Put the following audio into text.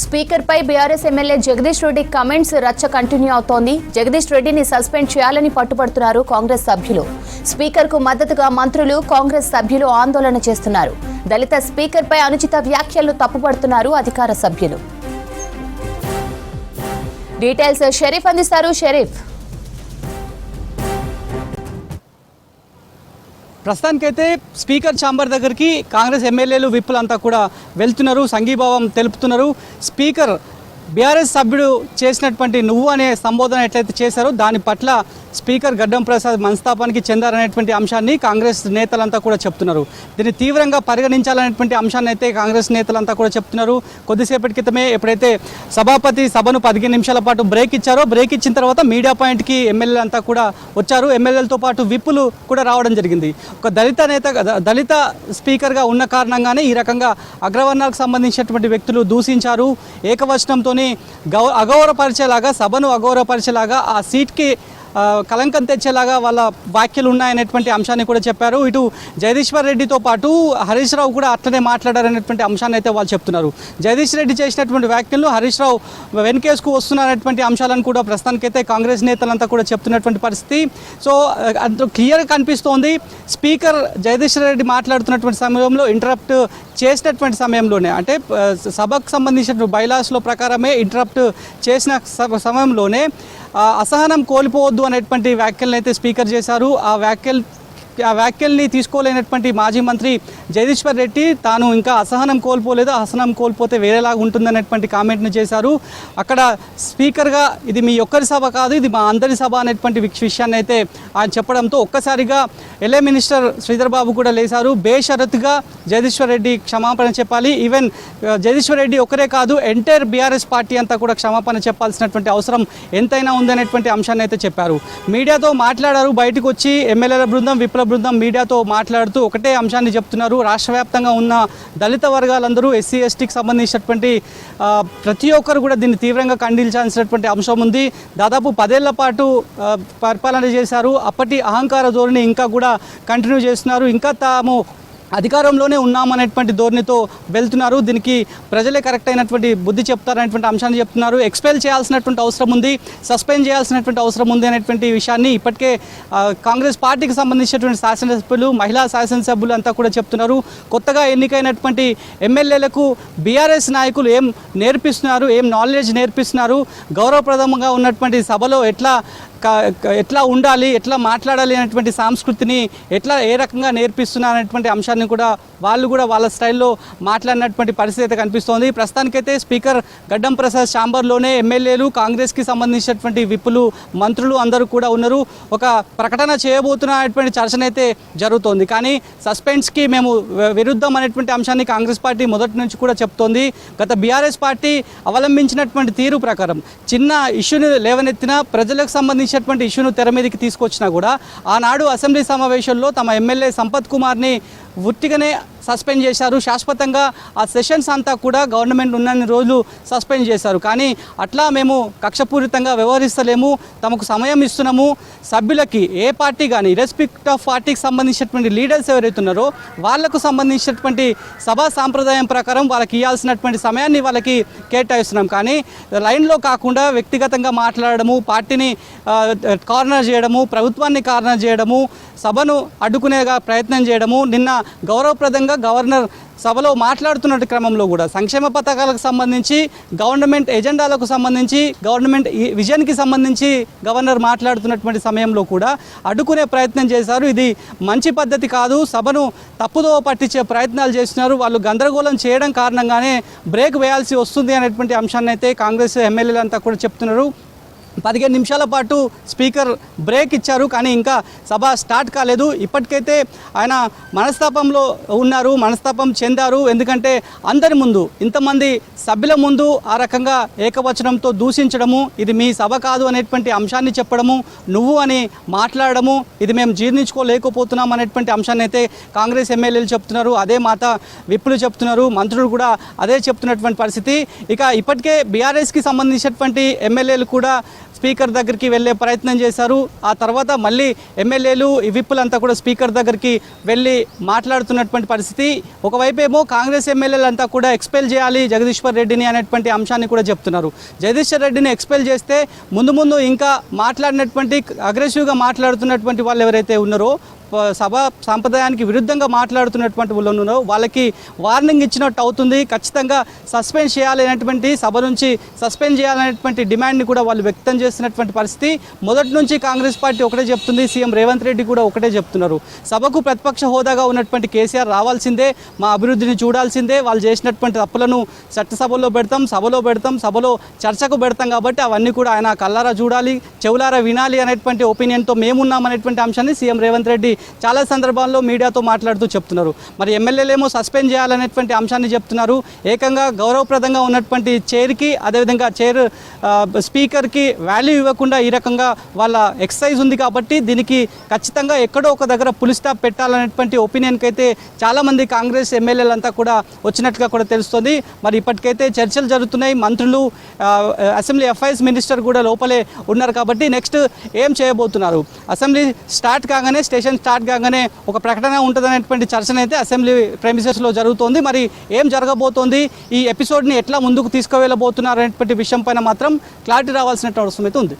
Speaker పై BRS MLA Jagadish Reddy comments రచ్చ continue అవుతోంది. జగదీష్ రెడ్డిని సస్పెండ్ చేయాలని పట్టుబడుతున్నారు కాంగ్రెస్ సభ్యులు. స్పీకర్ కు మద్దతుగా మంత్రులు, కాంగ్రెస్ సభ్యులు ఆందోళన చేస్తున్నారు. దళిత స్పీకర్ పై అనుచిత వ్యాఖ్యలు తప్పుపడుతున్నారు అధికార సభ్యులు. డీటెయిల్స్ షరీఫ్ అందిస్తారు. షరీఫ్, ప్రస్తుతానికైతే స్పీకర్ ఛాంబర్ దగ్గరికి కాంగ్రెస్ ఎమ్మెల్యేలు విప్పులంతా కూడా వెళ్తున్నారు, సంఘీభావం తెలుపుతున్నారు. స్పీకర్ బీఆర్ఎస్ సభ్యుడు చేసినటువంటి నువ్వు అనే సంబోధన ఎట్లయితే చేశారో దాని పట్ల స్పీకర్ గడ్డం ప్రసాద్ మనస్తాపానికి చెందారనేటువంటి అంశాన్ని కాంగ్రెస్ నేతలంతా కూడా చెప్తున్నారు. దీన్ని తీవ్రంగా పరిగణించాలనేటువంటి అంశాన్ని అయితే కాంగ్రెస్ నేతలంతా కూడా చెప్తున్నారు. కొద్దిసేపటి క్రితమే ఎప్పుడైతే సభాపతి సభను 15 నిమిషాల పాటు బ్రేక్ ఇచ్చారో, బ్రేక్ ఇచ్చిన తర్వాత మీడియా పాయింట్కి ఎమ్మెల్యేలు అంతా కూడా వచ్చారు. ఎమ్మెల్యేలతో పాటు విప్పులు కూడా రావడం జరిగింది. ఒక దళిత స్పీకర్గా ఉన్న కారణంగానే ఈ రకంగా అగ్రవర్ణాలకు సంబంధించినటువంటి వ్యక్తులు దూషించారు. ఏకవచనంతో అగౌరవపరిచేలాగా, సభను అగౌరవపరిచేలాగా, ఆ సీట్కి కలంకం తెచ్చేలాగా వాళ్ళ వ్యాఖ్యలు ఉన్నాయనేటువంటి అంశాన్ని కూడా చెప్పారు. ఇటు జగదీశ్వర్ రెడ్డితో పాటు హరీష్ రావు కూడా అట్లనే మాట్లాడారనేటువంటి అంశాన్ని అయితే వాళ్ళు చెప్తున్నారు. జగదీష్ రెడ్డి చేసినటువంటి వ్యాఖ్యలు హరీష్ రావు వెనుకేసుకు వస్తున్నారనేటువంటి అంశాలను కూడా ప్రస్తుతానికైతే కాంగ్రెస్ నేతలంతా కూడా చెప్తున్నటువంటి పరిస్థితి. సో క్లియర్గా కనిపిస్తోంది. స్పీకర్ జగదీశ్వర్ రెడ్డి మాట్లాడుతున్నటువంటి సమయంలో ఇంటరప్ట్ చేసినటువంటి సమయంలోనే, అంటే సభకు సంబంధించిన బైలాస్లో ప్రకారమే ఇంటరప్ట్ చేసిన సమయంలోనే అసహనం కోల్పోవద్దు అనేటువంటి వ్యాఖ్యలను అయితే స్పీకర్ చేశారు. ఆ వ్యాఖ్యల్ని తీసుకోలేనటువంటి మాజీ మంత్రి జగదీశ్వర్ రెడ్డి తాను ఇంకా అసహనం కోల్పోలేదు, అసహనం కోల్పోతే వేరేలాగా ఉంటుందనేటువంటి కామెంట్ను చేశారు. అక్కడ స్పీకర్గా ఇది మీ ఒక్కరి సభ కాదు, ఇది మా అందరి సభ అనేటువంటి విషయాన్ని అయితే ఆయన చెప్పడంతో ఒక్కసారిగా ఎల్ఏ మినిస్టర్ శ్రీధర్ బాబు కూడా లేశారు. బేషరతుగా జగదీశ్వర్ రెడ్డి క్షమాపణ చెప్పాలి. ఈవెన్ జగదీశ్వర్ రెడ్డి ఒక్కరే కాదు, ఎంటైర్ బీఆర్ఎస్ పార్టీ అంతా కూడా క్షమాపణ చెప్పాల్సినటువంటి అవసరం ఎంతైనా ఉందనేటువంటి అంశాన్ని అయితే చెప్పారు. మీడియాతో మాట్లాడారు. బయటకు వచ్చి ఎమ్మెల్యేల బృందం, విప్లవ బృందం మీడియాతో మాట్లాడుతూ ఒకటే అంశాన్ని చెప్తున్నారు. రాష్ట్ర వ్యాప్తంగా ఉన్న దళిత వర్గాలందరూ, ఎస్సీ ఎస్టీకి సంబంధించినటువంటి ప్రతి ఒక్కరు కూడా దీన్ని తీవ్రంగా ఖండించాల్సినటువంటి అంశం ఉంది. దాదాపు 10 ఏళ్ల పాటు పరిపాలన చేశారు. అప్పటి అహంకార ధోరణి ఇంకా కూడా కంటిన్యూ చేస్తున్నారు. ఇంకా తాము అధికారంలోనే ఉన్నామనేటువంటి ధోరణితో వెళ్తున్నారు. దీనికి ప్రజలే కరెక్ట్ అయినటువంటి బుద్ధి చెప్తారనేటువంటి అంశాన్ని చెప్తున్నారు. ఎక్స్పెల్ చేయాల్సినటువంటి అవసరం ఉంది, సస్పెండ్ చేయాల్సినటువంటి అవసరం ఉంది అనేటువంటి విషయాన్ని ఇప్పటికే కాంగ్రెస్ పార్టీకి సంబంధించినటువంటి శాసనసభ్యులు, మహిళా శాసనసభ్యులు అంతా కూడా చెప్తున్నారు. కొత్తగా ఎన్నికైనటువంటి ఎమ్మెల్యేలకు బీఆర్ఎస్ నాయకులు ఏం నేర్పిస్తున్నారు, ఏం నాలెడ్జ్ నేర్పిస్తున్నారు, గౌరవప్రదంగా ఉన్నటువంటి సభలో ఎట్లా ఉండాలి, ఎట్లా మాట్లాడాలి అనేటువంటి సంస్కృతిని ఏ రకంగా నేర్పిస్తున్నారు అనేటువంటి అంశాన్ని కూడా వాళ్ళు కూడా వాళ్ళ స్టైల్లో మాట్లాడినటువంటి పరిస్థితి అయితే కనిపిస్తోంది. ప్రస్తుతానికైతే స్పీకర్ గడ్డం ప్రసాద్ ఛాంబర్లోనే ఎమ్మెల్యేలు, కాంగ్రెస్కి సంబంధించినటువంటి విప్పులు, మంత్రులు అందరూ కూడా ఉన్నారు. ఒక ప్రకటన చేయబోతున్నటువంటి చర్చన అయితే జరుగుతోంది. కానీ సస్పెండ్స్కి మేము విరుద్ధం అనేటువంటి అంశాన్ని కాంగ్రెస్ పార్టీ మొదటి నుంచి కూడా చెప్తోంది. గత బీఆర్ఎస్ పార్టీ అవలంబించినటువంటి తీరు ప్రకారం చిన్న ఇష్యూని లేవనెత్తిన, ప్రజలకు సంబంధించినటువంటి ఇష్యూను తెర మీదకి తీసుకొచ్చినా కూడా ఆనాడు అసెంబ్లీ సమావేశంలో తమ ఎమ్మెల్యే సంపత్ కుమార్ని ఉట్టిగానే సస్పెండ్ చేశారు. శాశ్వతంగా ఆ సెషన్స్ అంతా కూడా గవర్నమెంట్ ఉన్నన్ని రోజులు సస్పెండ్ చేశారు. కానీ అట్లా మేము కక్షపూరితంగా వ్యవహరిస్తలేము, తమకు సమయం ఇస్తున్నాము. సభ్యులకి ఏ పార్టీ కానీ, ఇర్రెస్పెక్ట్ ఆఫ్ పార్టీకి సంబంధించినటువంటి లీడర్స్ ఎవరైతే ఉన్నారో వాళ్లకు సంబంధించినటువంటి సభా సాంప్రదాయం ప్రకారం వాళ్ళకి ఇవ్వాల్సినటువంటి సమయాన్ని వాళ్ళకి కేటాయిస్తున్నాం. కానీ లైన్లో కాకుండా వ్యక్తిగతంగా మాట్లాడము, పార్టీని కార్నర్ చేయడము, ప్రభుత్వాన్ని కార్నర్ చేయడము, సభను అడ్డుకునేగా ప్రయత్నం చేయడము, నిన్న గౌరవప్రదంగా గవర్నర్ సభలో మాట్లాడుతున్న క్రమంలో కూడా సంక్షేమ పథకాలకు సంబంధించి, గవర్నమెంట్ ఎజెండాలకు సంబంధించి, గవర్నమెంట్ విజన్కి సంబంధించి గవర్నర్ మాట్లాడుతున్నటువంటి సమయంలో కూడా అడ్డుకునే ప్రయత్నం చేశారు. ఇది మంచి పద్ధతి కాదు. సభను తప్పుదో పట్టించే ప్రయత్నాలు చేస్తున్నారు. వాళ్ళు గందరగోళం చేయడం కారణంగానే బ్రేక్ వేయాల్సి వస్తుంది అనేటువంటి అంశాన్ని అయితే కాంగ్రెస్ ఎమ్మెల్యేలు అంతా కూడా చెప్తున్నారు. 15 నిమిషాల పాటు స్పీకర్ బ్రేక్ ఇచ్చారు. కానీ ఇంకా సభ స్టార్ట్ కాలేదు. ఇప్పటికైతే ఆయన మనస్తాపంలో ఉన్నారు, మనస్తాపం చెందారు. ఎందుకంటే అందరి ముందు, ఇంతమంది సభ్యుల ముందు ఆ రకంగా ఏకవచనంతో దూషించడము, ఇది మీ సభ కాదు అనేటువంటి అంశాన్ని చెప్పడము, నువ్వు అని మాట్లాడడము, ఇది మేము జీర్ణించుకోలేకపోతున్నాం అనేటువంటి అంశాన్ని అయితే కాంగ్రెస్ ఎమ్మెల్యేలు చెప్తున్నారు. అదే మాట విప్పులు చెప్తున్నారు, మంత్రులు కూడా అదే చెప్తున్నటువంటి పరిస్థితి. ఇక ఇప్పటికే బీఆర్ఎస్కి సంబంధించినటువంటి ఎమ్మెల్యేలు కూడా స్పీకర్ దగ్గరికి వెళ్ళే ప్రయత్నం చేశారు. ఆ తర్వాత మళ్ళీ ఎమ్మెల్యేలు విప్పులంతా కూడా స్పీకర్ దగ్గరికి వెళ్ళి మాట్లాడుతున్నటువంటి పరిస్థితి. ఒకవైపు ఏమో కాంగ్రెస్ ఎమ్మెల్యేలంతా కూడా ఎక్స్పెల్ చేయాలి జగదీశ్వర్ రెడ్డిని అనేటువంటి అంశాన్ని కూడా చెప్తున్నారు. జగదీశ్వర్ రెడ్డిని ఎక్స్పెల్ చేస్తే ముందు ఇంకా మాట్లాడినటువంటి అగ్రెసివ్గా మాట్లాడుతున్నటువంటి వాళ్ళు ఎవరైతే ఉన్నారో, సభ సాంప్రదాయానికి విరుద్ధంగా మాట్లాడుతున్నటువంటి వాళ్ళు ఉన్నారో వాళ్ళకి వార్నింగ్ ఇచ్చినట్టు అవుతుంది. ఖచ్చితంగా సస్పెండ్ చేయాలనేటువంటి సభ నుంచి సస్పెండ్ చేయాలనేటువంటి డిమాండ్ని కూడా వాళ్ళు వ్యక్తం చేస్తున్నటువంటి పరిస్థితి. మొదటి నుంచి కాంగ్రెస్ పార్టీ ఒకటే చెప్తుంది, సీఎం రేవంత్ రెడ్డి కూడా ఒకటే చెప్తున్నారు. సభకు ప్రతిపక్ష హోదాగా ఉన్నటువంటి కేసీఆర్ రావాల్సిందే, మా అభివృద్ధిని చూడాల్సిందే, వాళ్ళు చేసినటువంటి తప్పులను చట్టసభలో పెడతాం, సభలో చర్చకు పెడతాం కాబట్టి అవన్నీ కూడా ఆయన కల్లారా చూడాలి, చెవులారా వినాలి అనేటువంటి ఒపీనియన్తో మేమున్నాం అనేటువంటి అంశాన్ని సీఎం రేవంత్ రెడ్డి చాలా సందర్భాల్లో మీడియాతో మాట్లాడుతూ చెప్తున్నారు. మరి ఎమ్మెల్యేలేమో సస్పెండ్ చేయాలనేటువంటి అంశాన్ని చెప్తున్నారు. ఏకంగా గౌరవప్రదంగా ఉన్నటువంటి చైర్కి, అదేవిధంగా చైర్ స్పీకర్కి వాల్యూ ఇవ్వకుండా ఈ రకంగా వాళ్ళ ఎక్సర్సైజ్ ఉంది కాబట్టి దీనికి ఖచ్చితంగా ఎక్కడో ఒక దగ్గర పులి స్టాప్ పెట్టాలనేటువంటి ఒపీనియన్కి అయితే చాలామంది కాంగ్రెస్ ఎమ్మెల్యేలంతా కూడా వచ్చినట్టుగా కూడా తెలుస్తుంది. మరి ఇప్పటికైతే చర్చలు జరుగుతున్నాయి. మంత్రులు, అసెంబ్లీ అఫైర్స్ మినిస్టర్ కూడా లోపలే ఉన్నారు కాబట్టి నెక్స్ట్ ఏం చేయబోతున్నారు, అసెంబ్లీ స్టార్ట్ కాగానే ఒక ప్రకటన ఉంటుందనేటువంటి చర్చన అయితే అసెంబ్లీ ప్రెమిసెస్లో జరుగుతోంది. మరి ఏం జరగబోతోంది, ఈ ఎపిసోడ్ని ఎట్లా ముందుకు తీసుకువెళ్ళబోతున్నారు అనేటువంటి విషయం పైన మాత్రం క్లారిటీ రావాల్సినటువంటి అవసరం అయితే ఉంది.